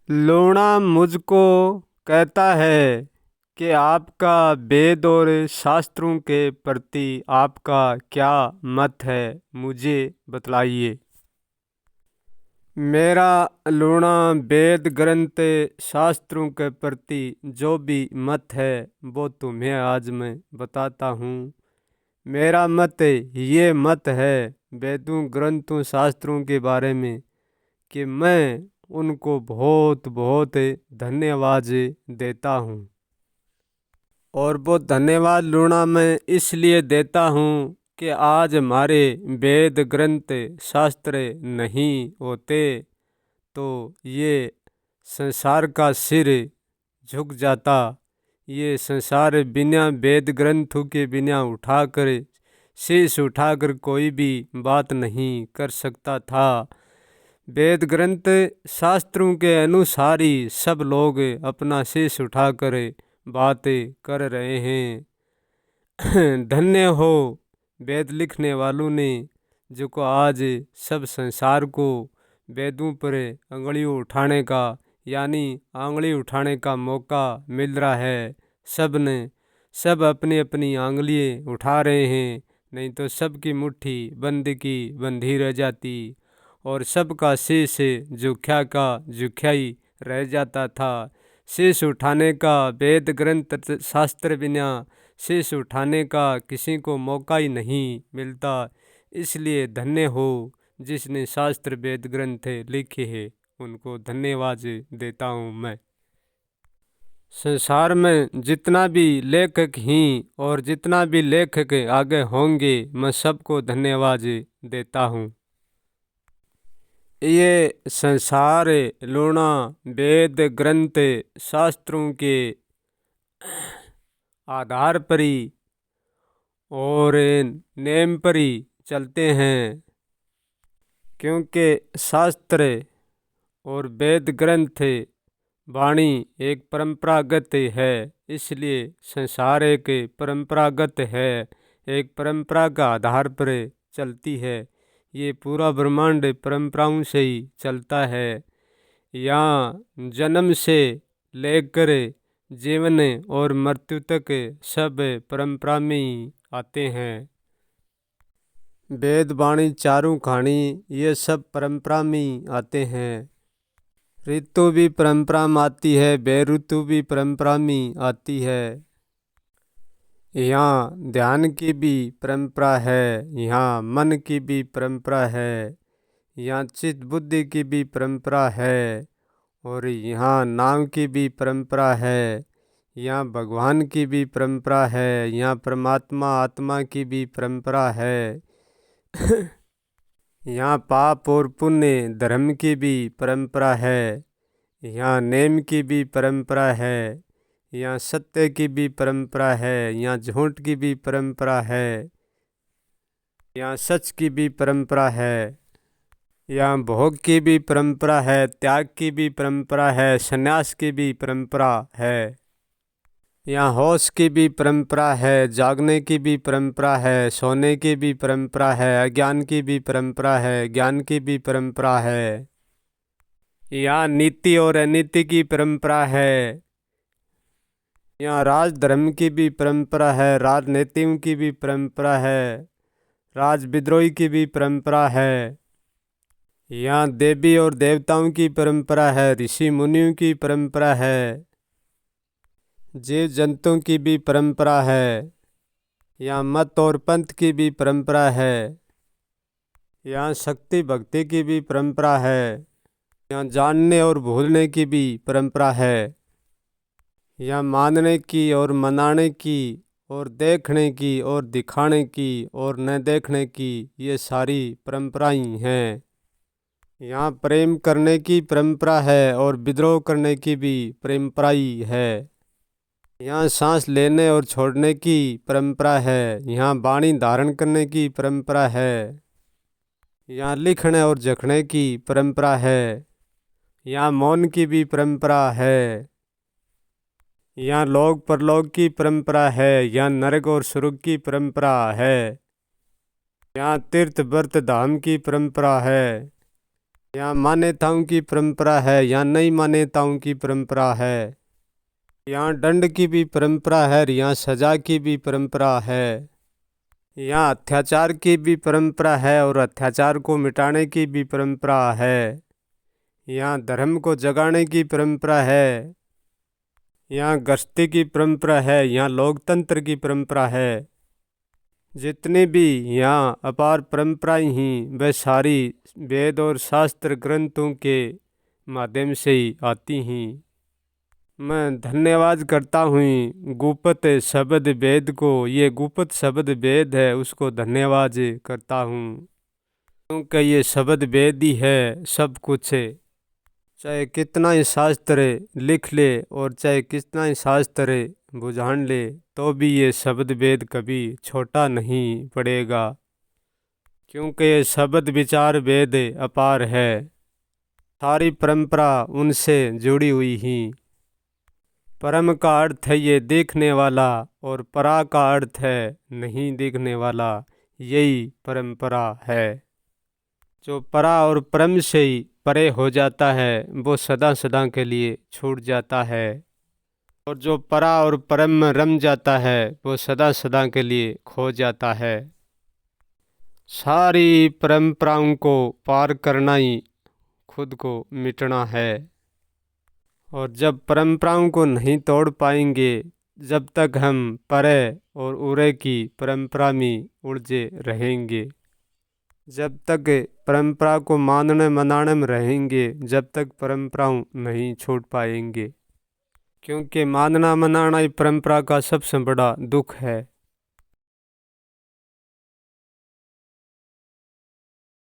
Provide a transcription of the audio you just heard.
लूणा मुझको कहता है कि आपका वेद और शास्त्रों के प्रति आपका क्या मत है, मुझे बतलाइए। मेरा लूणा वेद ग्रंथ शास्त्रों के प्रति जो भी मत है वो तुम्हें आज मैं बताता हूँ। मेरा मत ये मत है वेदों ग्रंथों शास्त्रों के बारे में कि मैं उनको बहुत बहुत धन्यवाद देता हूँ। और वो धन्यवाद लूणा मैं इसलिए देता हूँ कि आज हमारे वेद ग्रंथ शास्त्र नहीं होते तो ये संसार का सिर झुक जाता। ये संसार बिना वेद ग्रंथों के बिना उठाकर शीश उठाकर कोई भी बात नहीं कर सकता था। वेद ग्रंथ शास्त्रों के अनुसार ही सब लोग अपना शीश उठाकर बातें कर रहे हैं। धन्य हो वेद लिखने वालों ने, जो को आज सब संसार को वेदों पर अंगुली उठाने का यानी आंगली उठाने का मौका मिल रहा है। सब अपनी अपनी आंगलियाँ उठा रहे हैं, नहीं तो सबकी मुट्ठी बंद की बंधी रह जाती और सबका शीश झुक्या का झुक्या ही रह जाता था। शीश उठाने का वेद ग्रंथ शास्त्र बिना शीश उठाने का किसी को मौका ही नहीं मिलता। इसलिए धन्य हो जिसने शास्त्र वेद ग्रंथ लिखे हैं, उनको धन्यवाद देता हूँ मैं। संसार में जितना भी लेखक ही और जितना भी लेखक आगे होंगे, मैं सबको धन्यवाद देता हूँ। ये संसार लूणा वेद ग्रंथ शास्त्रों के आधार पर ही और नेम पर ही चलते हैं, क्योंकि शास्त्र और वेद ग्रंथ वाणी एक परंपरागत है। इसलिए संसार एक परंपरागत है, एक परंपरा का आधार पर चलती है। ये पूरा ब्रह्मांड परंपराओं से ही चलता है। यहाँ जन्म से लेकर जीवन और मृत्यु तक सब परंपरा में ही आते हैं। वेद वाणी चारों कहानी ये सब परंपरा में ही आते हैं। ऋतु भी परंपरा में आती है, बेऋतु भी परंपरा में आती है। यहाँ ध्यान की भी परंपरा है, यहाँ मन की भी परंपरा है, यहाँ चित्त बुद्धि की भी परंपरा है और यहाँ नाम की भी परंपरा है। यहाँ भगवान की भी परंपरा है, यहाँ परमात्मा आत्मा की भी परंपरा है। यहाँ पाप और पुण्य धर्म की भी परंपरा है, यहाँ नेम की भी परंपरा है, यहाँ सत्य की भी परंपरा है, यहाँ झूठ की भी परंपरा है, यहाँ सच की भी परंपरा है, यहाँ भोग की भी परंपरा है, त्याग की भी परंपरा है, संन्यास की भी परंपरा है। यहाँ होश की भी परंपरा है, जागने की भी परंपरा है, सोने की भी परंपरा है, अज्ञान की भी परंपरा है, ज्ञान की भी परंपरा है। यहाँ नीति और अनीति की परंपरा है, यहाँ राज धर्म की भी परंपरा है, राजनीतियों की भी परंपरा है, राज विद्रोही की भी परंपरा है। यहाँ देवी और देवताओं की परंपरा है, ऋषि मुनियों की परंपरा है, जीव जंतुओं की भी परंपरा है। यहाँ मत और पंथ की भी परंपरा है, यहाँ शक्ति भक्ति की भी परंपरा है, यहाँ जानने और भूलने की भी परंपरा है, यहाँ मानने की और मनाने की और देखने की और दिखाने की और न देखने की, ये सारी परंपराएं हैं। यहाँ प्रेम करने की परंपरा है और विद्रोह करने की भी परंपराई है। यहाँ सांस लेने और छोड़ने की परंपरा है, यहाँ वाणी धारण करने की परंपरा है, यहाँ लिखने और जखने की परंपरा है, यहाँ मौन की भी परंपरा है, यहाँ लोक परलोक की परंपरा है, यहाँ नरक और स्वर्ग की परंपरा है, यहाँ तीर्थ व्रत धाम की परंपरा है, यहाँ मान्यताओं की परंपरा है, यहाँ नई मान्यताओं की परंपरा है। यहाँ दंड की भी परंपरा है, यहाँ सजा की भी परंपरा है। यहाँ अत्याचार की भी परंपरा है और अत्याचार को मिटाने की भी परंपरा है। यहाँ धर्म को जगाने की परंपरा है। यहाँ गश्ती की परंपरा है, यहाँ लोकतंत्र की परंपरा है। जितनी भी यहाँ अपार परंपराएं ही वे सारी वेद और शास्त्र ग्रंथों के माध्यम से ही आती हैं। मैं धन्यवाद करता हूँ गुप्त शब्द वेद को, ये गुप्त शब्द वेद है उसको धन्यवाद करता हूँ, क्योंकि ये शब्द वेद ही है सब कुछ है। चाहे कितना ही शास्त्र लिख ले और चाहे कितना ही शास्त्र बुझान ले तो भी ये शब्द वेद कभी छोटा नहीं पड़ेगा, क्योंकि ये शब्द विचार वेद अपार है। सारी परंपरा उनसे जुड़ी हुई ही। परम का अर्थ है ये देखने वाला और परा का अर्थ है नहीं देखने वाला, यही परंपरा है। जो परा और परम से ही परे हो जाता है वो सदा सदा के लिए छूट जाता है, और जो परा और परम में रम जाता है वो सदा सदा के लिए खो जाता है। सारी परंपराओं को पार करना ही खुद को मिटना है, और जब परंपराओं को नहीं तोड़ पाएंगे, जब तक हम परे और उरे की परंपरा में उलझे रहेंगे, जब तक परंपरा को मानने मनाने में रहेंगे, जब तक परंपराओं नहीं छूट पाएंगे, क्योंकि मानना मनाना ही परंपरा का सबसे बड़ा दुख है।